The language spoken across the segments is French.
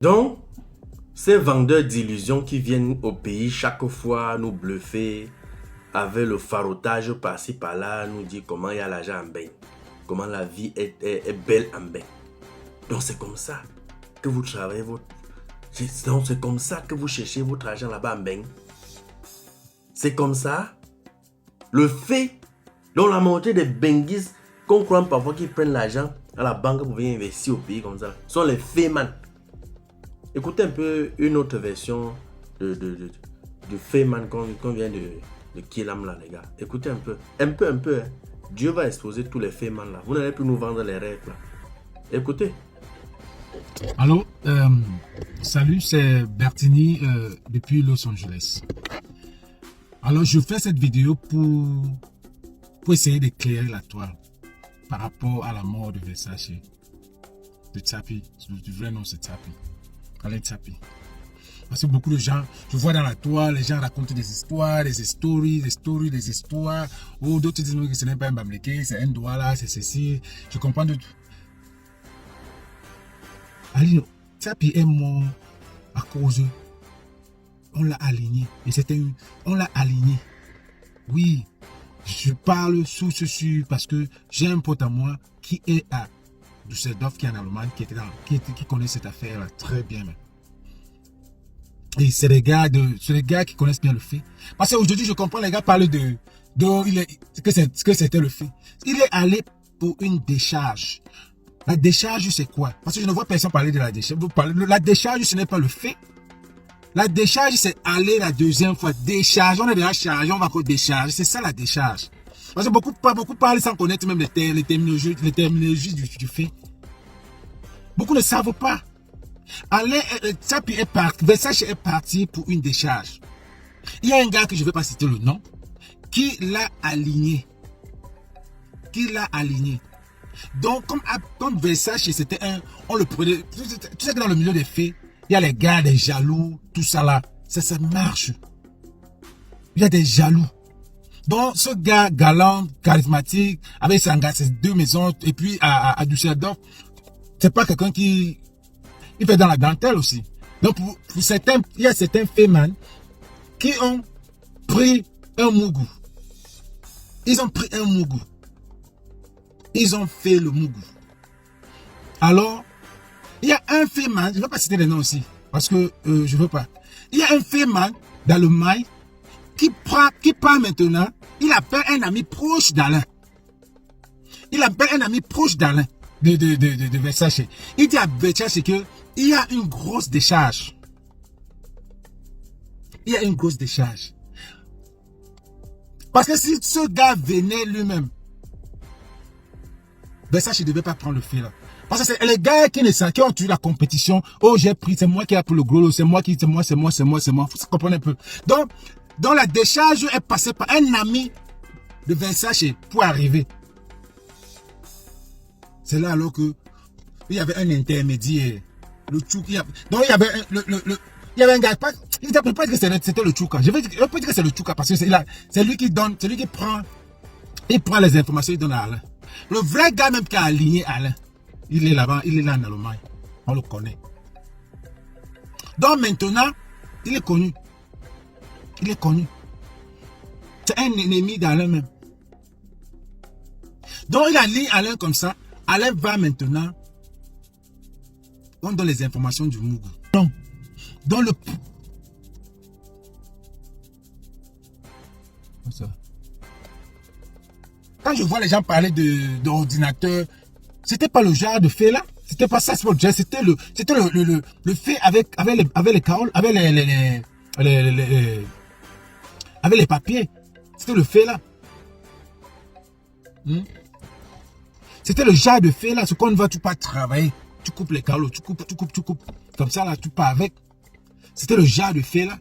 Donc, ces vendeurs d'illusions qui viennent au pays chaque fois nous bluffer avec le farotage par-ci par-là, nous dire comment il y a l'argent en bain, comment la vie est belle en bain. Donc c'est comme ça que vous travaillez votre... Donc c'est comme ça que vous cherchez votre argent là-bas en bain. C'est comme ça. Le fait, donc la montée des benguis qu'on croit parfois qu'ils prennent l'argent à la banque pour venir investir au pays comme ça, sont les Fayman. Écoutez un peu une autre version de Fayman qu'on vient de Killam là, les gars. Écoutez un peu. Un peu. Hein. Dieu va exposer tous les Fayman là. Vous n'allez plus nous vendre les rêves là. Écoutez. Allô, salut, c'est Bertini depuis Los Angeles. Alors, je fais cette vidéo pour essayer d'éclairer la toile par rapport à la mort de Versace, de Tsapi. Du vrai nom, c'est Tsapi. Alain Tsapi. Parce que beaucoup de gens, je vois dans la toile, les gens racontent des histoires, des histoires. Ou d'autres disent que ce n'est pas un Bamléké, c'est un Douala, c'est ceci. Je comprends de tout. Ali, Tsapi est mort à cause, on l'a aligné. Et on l'a aligné. Oui, je parle sous ce sur parce que j'ai un pote à moi qui est à Düsseldorf, qui est en Allemagne, qui connaît cette affaire très bien. Et c'est des gars qui connaissent bien le fait. Parce qu'aujourd'hui, je comprends les gars parler que c'était le fait. Il est allé pour une décharge. La décharge, c'est quoi? Parce que je ne vois personne parler de la décharge. La décharge, ce n'est pas le fait. La décharge, c'est aller la deuxième fois. Décharge, on est déjà chargé, on va encore décharger. C'est ça la décharge. Parce que beaucoup parlent sans connaître même les terminologies du fait. Beaucoup ne savent pas. Versace est parti pour une décharge. Il y a un gars que je ne vais pas citer le nom, qui l'a aligné. Donc, comme Versace, c'était on le prenait, tu sais que dans le milieu des faits, il y a les gars, des jaloux, tout ça là, ça marche. Il y a des jaloux. Donc, ce gars galant, charismatique, avec ses deux maisons, et puis à Düsseldorf, c'est pas quelqu'un qui il fait dans la dentelle aussi. Donc, pour certains, il y a certains Fayman qui ont pris un mougou. Ils ont fait le mougou. Alors, il y a un Fayman, je ne vais pas citer les noms aussi, parce que je ne veux pas. Il y a un Fayman dans le mail qui part maintenant, il appelle un ami proche d'Alain. De Versace. Il dit à Versace que il y a une grosse décharge. Parce que si ce gars venait lui-même, Versace ne devait pas prendre le fait là. Parce que c'est les gars qui ont tué la compétition. Oh, j'ai pris, c'est moi qui ai pris le gros lot, c'est moi. Vous comprenez un peu. Donc la décharge est passée par un ami de Versace pour arriver. C'est là alors que il y avait un intermédiaire. Le Tchouk, donc il y avait un gars, il ne peut pas dire que c'était le Tchouka. Je peux dire que c'est le Tchouka parce que c'est lui qui donne, c'est lui qui prend, il prend les informations, il donne à Alain. Le vrai gars même qui a aligné Alain, il est là-bas, il est là en Allemagne. On le connaît. Donc maintenant, il est connu. C'est un ennemi d'Alain même. Donc il a lié Alain comme ça. Alain va maintenant, on donne les informations du Mougou. Donc, dans le... Quand je vois les gens parler d'ordinateur, c'était pas le genre de fait là. C'était pas ça, c'était le fait avec les caroles, avec les papiers. C'était le fait là. C'était le genre de fait là, ce qu'on ne va tout pas travailler. Tu coupes les caroles, tu coupes. Comme ça là, tu pars avec. C'était le genre de fait là.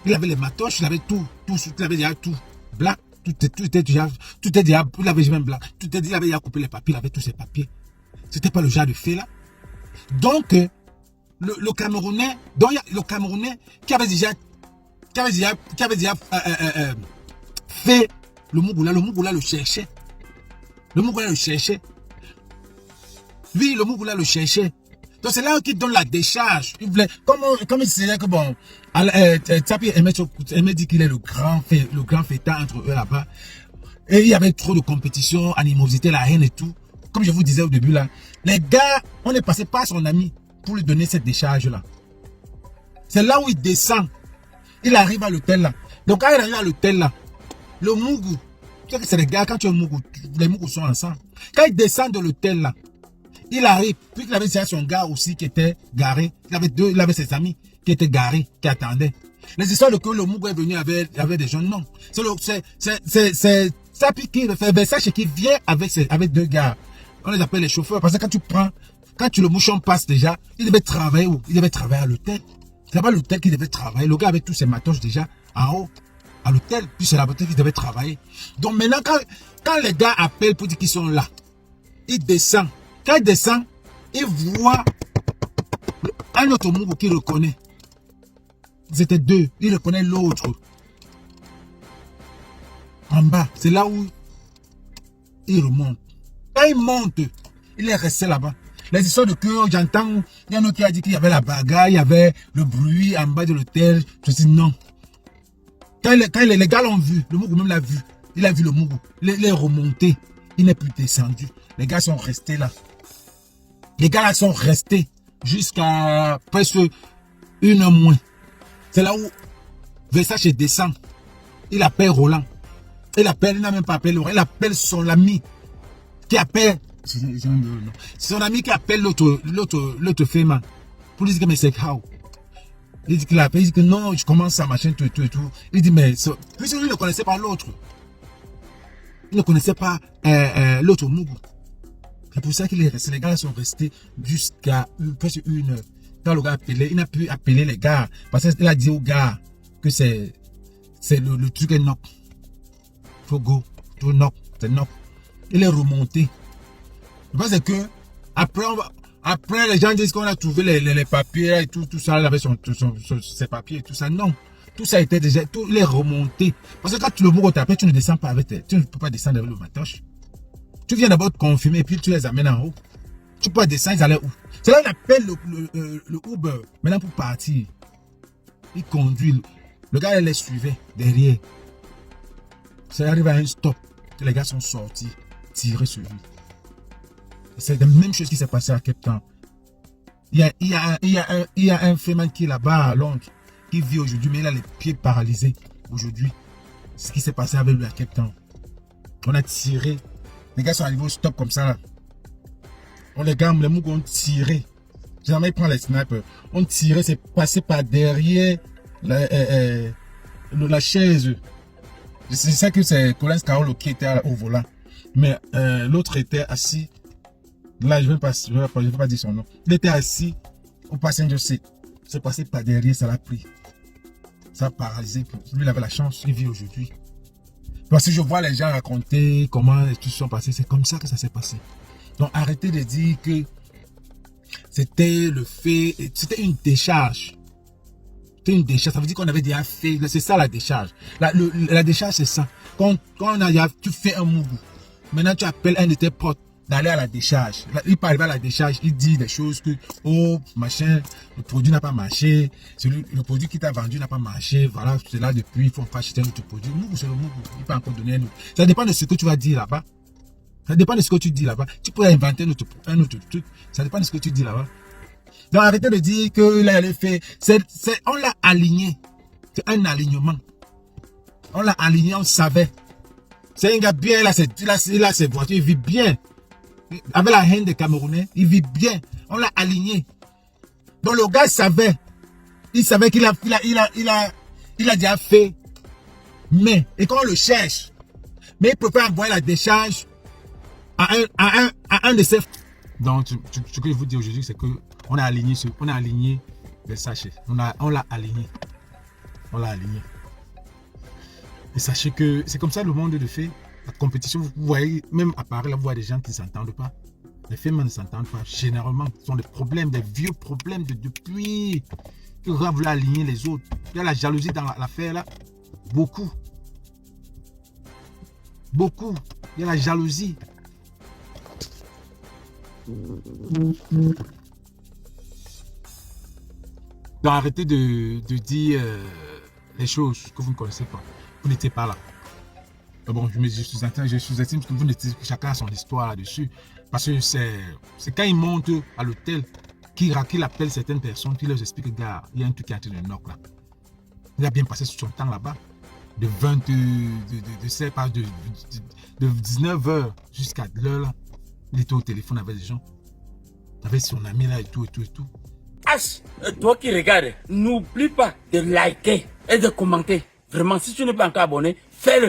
Il avait les matoches, il avait tout, il avait déjà tout. Blanc, tout était déjà, il avait même blanc. Il avait déjà coupé les papiers, il avait tous ses papiers. C'était pas le genre de fait là. Donc, le Camerounais, qui avait déjà fait le Mougoula le cherchait. Lui, le Mougoula le cherchait. Donc c'est là qu'il donne la décharge. Il voulait, comme il disait que bon, Tsapi aimait dire qu'il est le grand fêtard entre eux là-bas. Et il y avait trop de compétition, animosité, la haine et tout. Comme je vous disais au début là, les gars, on est passé par son ami pour lui donner cette décharge là. C'est là où il descend. Il arrive à l'hôtel là. Donc quand il arrive à l'hôtel là, le Mougou, tu sais que c'est les gars, quand tu es Mougou, les Mougou sont ensemble. Quand il descend de l'hôtel là, il arrive, puis il avait déjà son gars aussi qui était garé. Il avait ses amis qui étaient garés, qui attendaient. Les histoires de que le Mougou est venu avec des gens, non. C'est Tsapi qui fait Versace qui vient avec deux gars. On les appelle les chauffeurs. Parce que quand le mouchon passe déjà, il devait travailler où? Il devait travailler à l'hôtel. C'est pas l'hôtel qui devait travailler. Le gars avait tous ses matos déjà en haut, à l'hôtel. Puis c'est la l'hôtel qui devait travailler. Donc maintenant, quand les gars appellent pour dire qu'ils sont là, il descend. Quand il descend, il voit un autre Mougou qu'il reconnaît. C'était deux. Il reconnaît l'autre. En bas, c'est là où il remonte. Quand il monte, il est resté là-bas. Les histoires de cœur, j'entends, il y en a qui a dit qu'il y avait la bagarre, il y avait le bruit en bas de l'hôtel. Je dis non. Quand les gars l'ont vu, le Mougou même l'a vu. Il a vu le Mougou. Il est remonté. Il n'est plus descendu. Les gars sont restés là. Les gars là sont restés jusqu'à presque 1 heure moins. C'est là où Versace descend. Il appelle Roland. Il n'a même pas appelé Roland. Il appelle son ami qui appelle. C'est son ami qui appelle l'autre femme pour lui dire que mais c'est how. Il dit qu'il appelle, il dit que non, je commence à machin, tout. Il dit mais puisque lui ne connaissait pas l'autre. Il ne connaissait pas l'autre Mougou. C'est pour ça qu'il est resté. Les gars sont restés jusqu'à presque 1 heure. Quand le gars appelait, il n'a pu appeler les gars. Parce qu'il a dit aux gars que c'est le truc est knock. Faut go. Tout knock. C'est knock. Il est remonté. Je pense que après les gens disent qu'on a trouvé les papiers et tout ça, il avait ses papiers et tout ça. Non. Tout ça était déjà, tout il est remonté. Parce que quand le Mougou t'appelle, tu ne descends pas tu ne peux pas descendre avec le matoche. Tu viens d'abord te confirmer et puis tu les amènes en haut. Tu peux pas descendre, ils allaient où? C'est là qu'il appelle le Uber. Maintenant pour partir. Il conduit. Le gars, il les suivait derrière. Ça arrive à un stop. Les gars sont sortis, tirés sur lui. C'est la même chose qui s'est passé à Cape Town. Il y a un féminin qui est là-bas à Londres, qui vit aujourd'hui, mais il a les pieds paralysés aujourd'hui. C'est ce qui s'est passé avec lui à Cape Town. On a tiré. Les gars sont arrivés au stop comme ça là. Les gars, les Mougou ont tiré. Jamais ils prennent les snipers. On tirait, c'est passé par derrière la chaise. C'est ça que c'est Colin Carolo qui était au volant. Mais l'autre était assis. Là, je ne vais pas dire son nom. Il était assis au passenger seat. C'est passé par derrière, ça l'a pris. Ça a paralysé. Lui, il avait la chance, il vit aujourd'hui. Parce que je vois les gens raconter comment les choses sont passées. C'est comme ça que ça s'est passé. Donc, arrêtez de dire que c'était le fait, c'était une décharge. C'était une décharge, ça veut dire qu'on avait déjà fait, c'est ça la décharge. La décharge, c'est ça. Quand tu fais un Mougou, maintenant tu appelles un de tes potes d'aller à la décharge. Il parle à la décharge, il dit des choses que, oh, machin, le produit n'a pas marché, le produit qui t'a vendu n'a pas marché, voilà, c'est là depuis, il faut pas acheter un autre produit. Mougou, c'est le Mougou, il peut encore donner un autre. Ça dépend de ce que tu vas dire là-bas. Ça dépend de ce que tu dis là-bas. Tu peux inventer un autre truc. Ça dépend de ce que tu dis là-bas. Donc arrêtez de dire que là, il a fait. On l'a aligné. C'est un alignement. On l'a aligné, on savait. C'est un gars bien, il a ses voitures, il vit bien. Avec la haine des Camerounais, il vit bien. On l'a aligné. Donc le gars savait. Il savait qu'il a déjà fait. Mais, et quand on le cherche, mais il préfère envoyer la décharge à un de ses... Donc, ce que je vous dis aujourd'hui, c'est que on a aligné les sachets. On l'a aligné. On l'a aligné. Et sachez que c'est comme ça le monde de fait. La compétition, vous voyez, même à Paris, là, vous voyez des gens qui ne s'entendent pas. Les femmes ne s'entendent pas. Généralement, ce sont des problèmes, des vieux problèmes depuis que vous voulez aligner les autres. Il y a la jalousie dans l'affaire là. Beaucoup. Beaucoup. Il y a la jalousie. Donc arrêtez de dire les choses que vous ne connaissez pas. Vous n'étiez pas là. Mais bon, je sous-estime que vous n'étiez, chacun a son histoire là-dessus. Parce que c'est quand ils montent à l'hôtel qu'il appelle certaines personnes, qui leur explique, gars, il y a un truc qui est en train de knock là. Il a bien passé son temps là-bas. De 19h jusqu'à l'heure là. Il était au téléphone avec des gens. Avec son ami là et tout. H, toi qui regardes, n'oublie pas de liker et de commenter. Vraiment, si tu n'es pas encore abonné, fais-le.